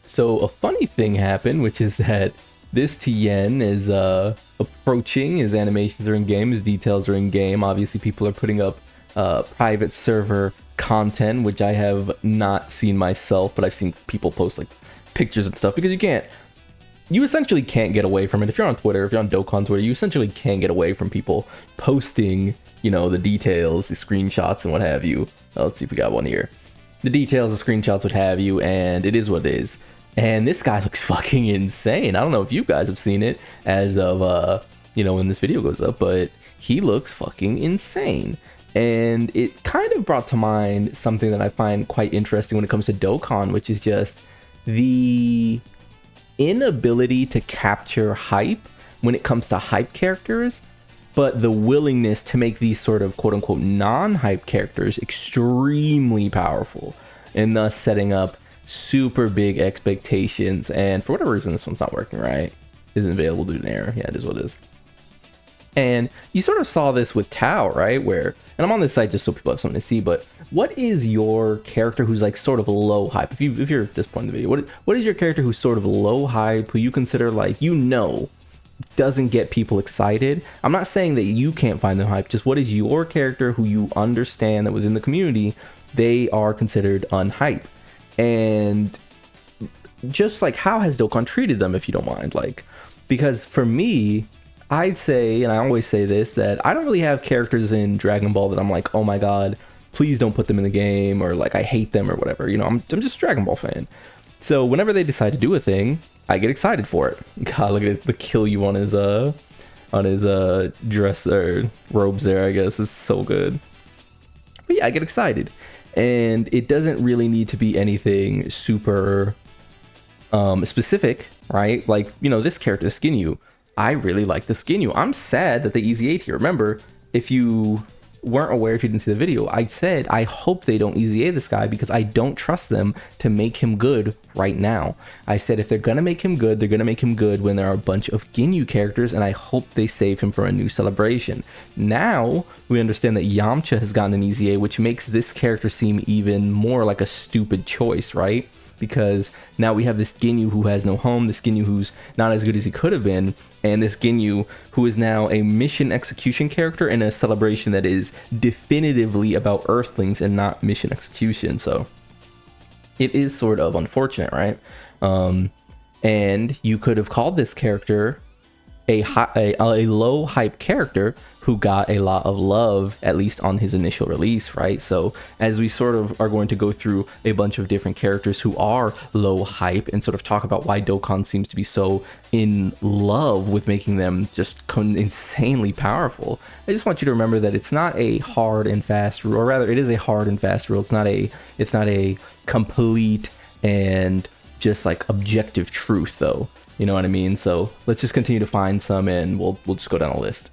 So a funny thing happened, which is that this Tien is approaching. His animations are in game, his details are in game. Obviously, people are putting up private server content, which I have not seen myself, but I've seen people post like pictures and stuff because you essentially can't get away from it. If you're on Twitter, if you're on Dokkan Twitter, you essentially can't get away from people posting, the details, the screenshots, and what have you. Let's see if we got one here. The details, the screenshots, what have you, and it is what it is. And this guy looks fucking insane. I don't know if you guys have seen it as of, when this video goes up, but he looks fucking insane. And it kind of brought to mind something that I find quite interesting when it comes to Dokkan, which is just the inability to capture hype when it comes to hype characters, but the willingness to make these sort of quote-unquote non-hype characters extremely powerful, and thus setting up super big expectations. And for whatever reason, this one's not working right. Isn't available due to an error. Yeah, it is what it is. And you sort of saw this with Tao, right? Where, and I'm on this site just so people have something to see, but what is your character who's like sort of low hype? If you're at this point in the video, what is your character who's sort of low hype, who you consider like, doesn't get people excited? I'm not saying that you can't find them hype, just what is your character who you understand that within the community, they are considered unhype? And just like, how has Dokkan treated them, if you don't mind? Like, because for me, I'd say, and I always say this, that I don't really have characters in Dragon Ball that I'm like, oh my god, please don't put them in the game, or like I hate them or whatever. I'm just a Dragon Ball fan. So whenever they decide to do a thing, I get excited for it. God, look at the Kiryu on his dress or robes there, I guess, is so good. But yeah, I get excited. And it doesn't really need to be anything super specific, right? Like, this character, Skinyu, I really like the Skinyu. I'm sad that they easy 8 here. Remember, if you weren't aware, if you didn't see the video, I said I hope they don't easy A this guy because I don't trust them to make him good right now. I said if they're gonna make him good, they're gonna make him good when there are a bunch of Ginyu characters, and I hope they save him for a new celebration. Now we understand that Yamcha has gotten an easy A, which makes this character seem even more like a stupid choice, right? Because now we have this Ginyu who has no home, this Ginyu who's not as good as he could have been, and this Ginyu who is now a mission execution character in a celebration that is definitively about Earthlings and not mission execution. So it is sort of unfortunate, right? And you could have called this character a low hype character who got a lot of love, at least on his initial release, right? So as we sort of are going to go through a bunch of different characters who are low hype and sort of talk about why Dokkan seems to be so in love with making them just insanely powerful, I just want you to remember that it's not a hard and fast rule, or rather it is a hard and fast rule. It's not a complete and just like objective truth though. You know what I mean? So let's just continue to find some, and we'll just go down a list.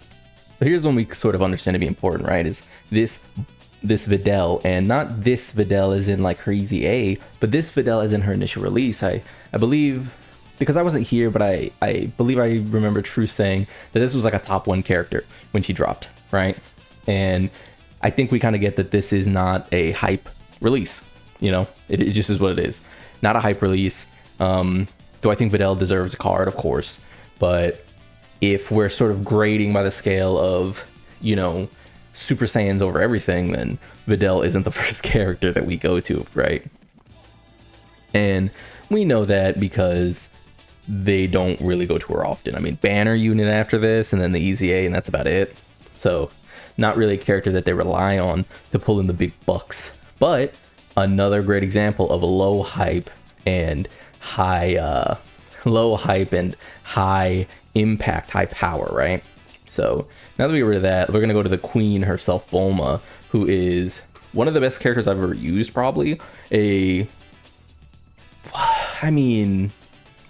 But here's one we sort of understand to be important, right? Is this Videl, and not this Videl as in like her easy A, but this Videl as in her initial release. I believe, because I wasn't here, but I believe I remember True saying that this was like a top 1 character when she dropped, right? And I think we kind of get that this is not a hype release. It just is what it is. Not a hype release. Do I think Videl deserves a card? Of course. But if we're sort of grading by the scale of, Super Saiyans over everything, then Videl isn't the first character that we go to, right? And we know that because they don't really go to her often. I mean, Banner Unit after this, and then the Easy A, and that's about it. So, not really a character that they rely on to pull in the big bucks. But another great example of a low hype and high impact, high power, right? So now that we get rid of that, we're gonna go to the queen herself, Bulma, who is one of the best characters I've ever used, probably.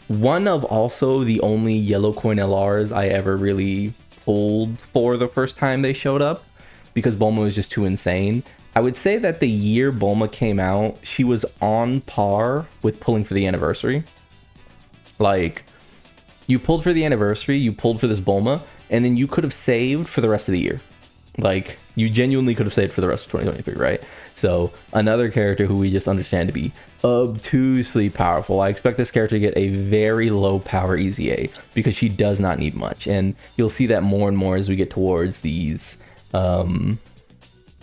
One of also the only yellow coin LRs I ever really pulled for the first time they showed up, because Bulma was just too insane. I would say that the year Bulma came out, she was on par with pulling for the anniversary. Like, you pulled for the anniversary, you pulled for this Bulma, and then you could have saved for the rest of the year. Like, you genuinely could have saved for the rest of 2023, right? So another character who we just understand to be obtusely powerful. I expect this character to get a very low power EZA because she does not need much. And you'll see that more and more as we get towards these, I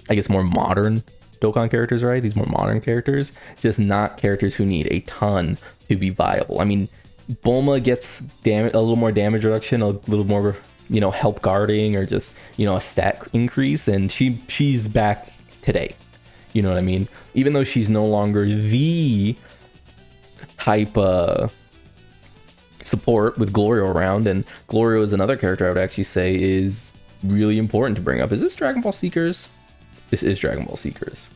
guess, more modern Dokkan characters, right? These more modern characters, just not characters who need a ton to be viable. I mean, Bulma gets damage, a little more damage reduction, a little more, you know, help guarding, or just, you know, a stat increase, and she's back today. You know what I mean? Even though she's no longer the type support with Glorio around, and Glorio is another character I would actually say is really important to bring up. Is this Dragon Ball Seekers? This is Dragon Ball Seekers.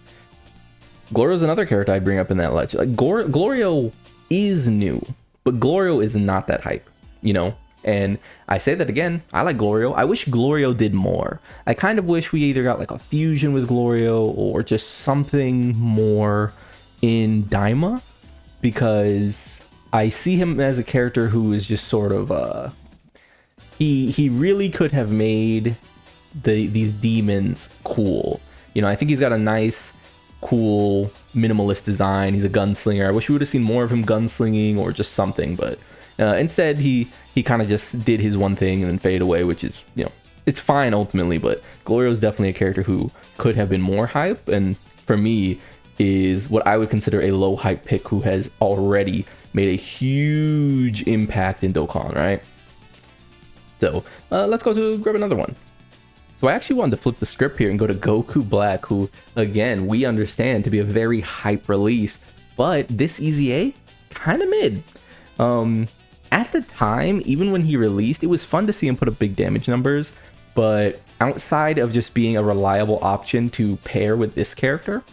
Glorio is another character I'd bring up in that legend. Like, Glorio is new, but Glorio is not that hype, you know? And I say that again, I like Glorio. I wish Glorio did more. I kind of wish we either got like a fusion with Glorio or just something more in Daima, because I see him as a character who is just sort of he really could have made these demons cool. You know, I think he's got a nice, cool, minimalist design. He's a gunslinger. I wish we would have seen more of him gunslinging or just something, but instead he kind of just did his one thing and then faded away, which is, you know, it's fine ultimately, but Glorio is definitely a character who could have been more hype, and for me is what I would consider a low hype pick who has already made a huge impact in Dokkan, right? So let's go to grab another one. So I actually wanted to flip the script here and go to Goku Black, who, again, we understand to be a very hype release, but this EZA, kind of mid. At the time, even when he released, it was fun to see him put up big damage numbers, but outside of just being a reliable option to pair with this character,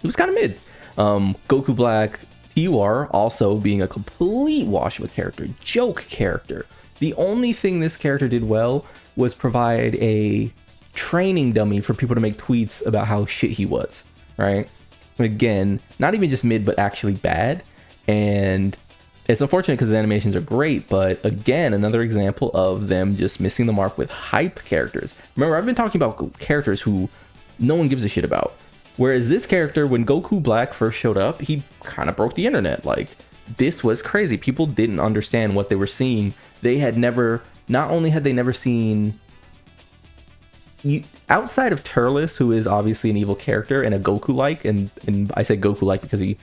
it was kind of mid. Goku Black TUR also being a complete wash of a character, joke character. The only thing this character did well was provide a training dummy for people to make tweets about how shit he was, right? Again, not even just mid, but actually bad. And it's unfortunate because his animations are great, but again, another example of them just missing the mark with hype characters. Remember, I've been talking about characters who no one gives a shit about. Whereas this character, when Goku Black first showed up, he kind of broke the internet. Like, this was crazy. People didn't understand what they were seeing. They had never, not only had they never seen, outside of Turles, who is obviously an evil character and a Goku-like, and I say Goku-like because he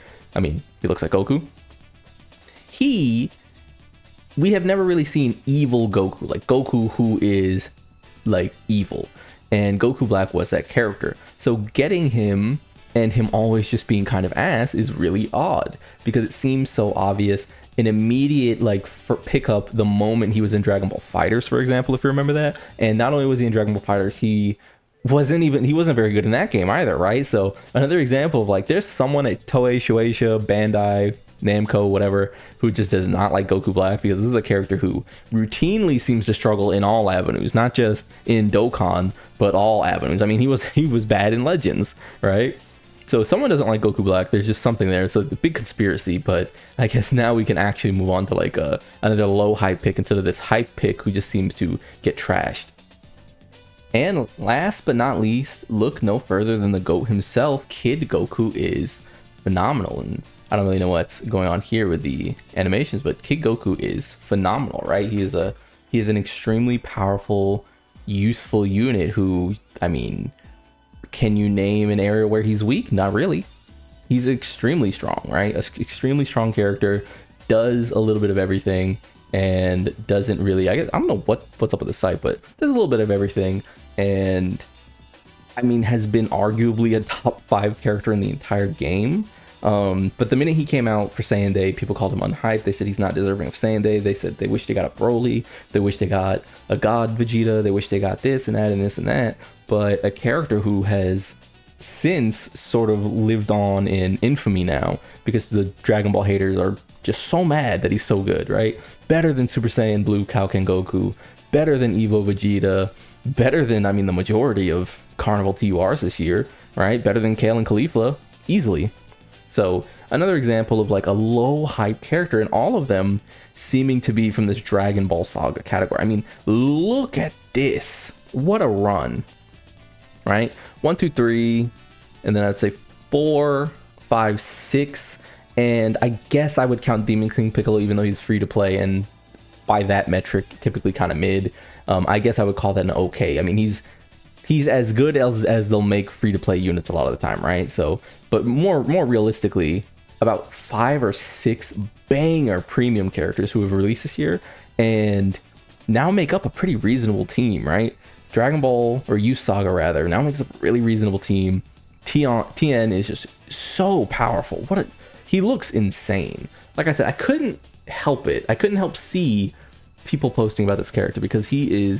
looks like Goku. We have never really seen evil Goku, like Goku who is like evil, and Goku Black was that character. So getting him and him always just being kind of ass is really odd, because it seems so obvious. An immediate like pickup the moment he was in Dragon Ball Fighters, for example, if you remember that. And not only was he in Dragon Ball Fighters, he wasn't very good in that game either, right? So another example of like, there's someone at Toei, Shueisha, Bandai, Namco, whatever, who just does not like Goku Black, because this is a character who routinely seems to struggle in all avenues, not just in Dokkan, but all avenues. I mean, he was bad in Legends, right? So if someone doesn't like Goku Black, there's just something there. So the big conspiracy, but I guess now we can actually move on to like another low hype pick instead of this hype pick who just seems to get trashed. And last but not least, look no further than the GOAT himself. Kid Goku is phenomenal, and I don't really know what's going on here with the animations, but Kid Goku is phenomenal, right? He is an extremely powerful, useful unit who, I mean, can you name an area where he's weak? Not really. He's extremely strong, right? An extremely strong character, does a little bit of everything, and doesn't really, I don't know what's up with the site, but does a little bit of everything, and I mean, has been arguably a top 5 character in the entire game. But the minute he came out for Saiyan Day, people called him unhyped. They said he's not deserving of Saiyan Day. They said they wish they got a Broly. They wish they got a God Vegeta. They wish they got this and that and this and that. But a character who has since sort of lived on in infamy now, because the Dragon Ball haters are just so mad that he's so good, right? Better than Super Saiyan Blue Kaioken Goku. Better than Evo Vegeta. Better than, I mean, the majority of Carnival TURs this year, right? Better than Kale and Caulifla, easily. So another example of like a low hype character, and all of them seeming to be from this Dragon Ball Saga category. I mean, look at this. What a run, right? 1, 2, 3, and then I'd say 4, 5, 6, and I guess I would count Demon King Piccolo, even though he's free to play, and by that metric, typically kind of mid. I guess I would call that an okay. I mean, he's as good as they'll make free to play units a lot of the time, right? So, but more realistically, about 5 or 6 banger premium characters who have released this year and now make up a pretty reasonable team, right? Dragon Ball, or Youth Saga rather, now makes up a really reasonable team. Tien is just so powerful. He looks insane. Like I said, I couldn't help it. I couldn't help see people posting about this character because he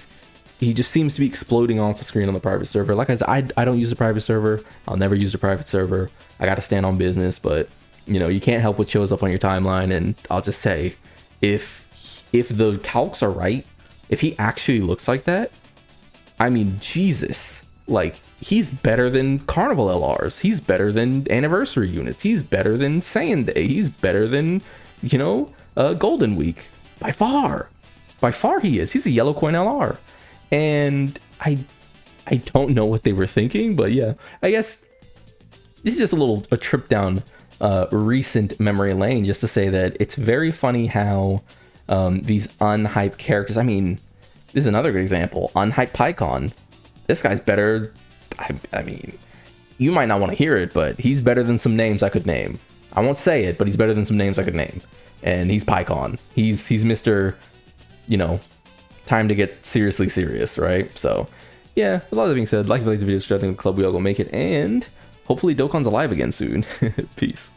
just seems to be exploding off the screen on the private server. Like I said, I don't use a private server. I'll never use a private server. I got to stand on business, but you know, you can't help what shows up on your timeline. And I'll just say, if the calcs are right, if he actually looks like that, I mean, Jesus, like, he's better than Carnival LRs. He's better than Anniversary units. He's better than Saiyan Day. He's better than, you know, Golden Week. By far he is. He's a Yellow Coin LR. And I don't know what they were thinking, but yeah, I guess this is just a trip down recent memory lane, just to say that it's very funny how these unhyped characters, I mean, this is another good example. Unhyped Pycon. This guy's better. I mean, you might not want to hear it, but he's better than some names I could name. I won't say it, but he's better than some names I could name. And he's Pycon. He's Mr., you know, time to get seriously serious, right? So, yeah, with all that being said, like if you like the video, subscribe to the club, we all go make it, and hopefully Dokkan's alive again soon. Peace.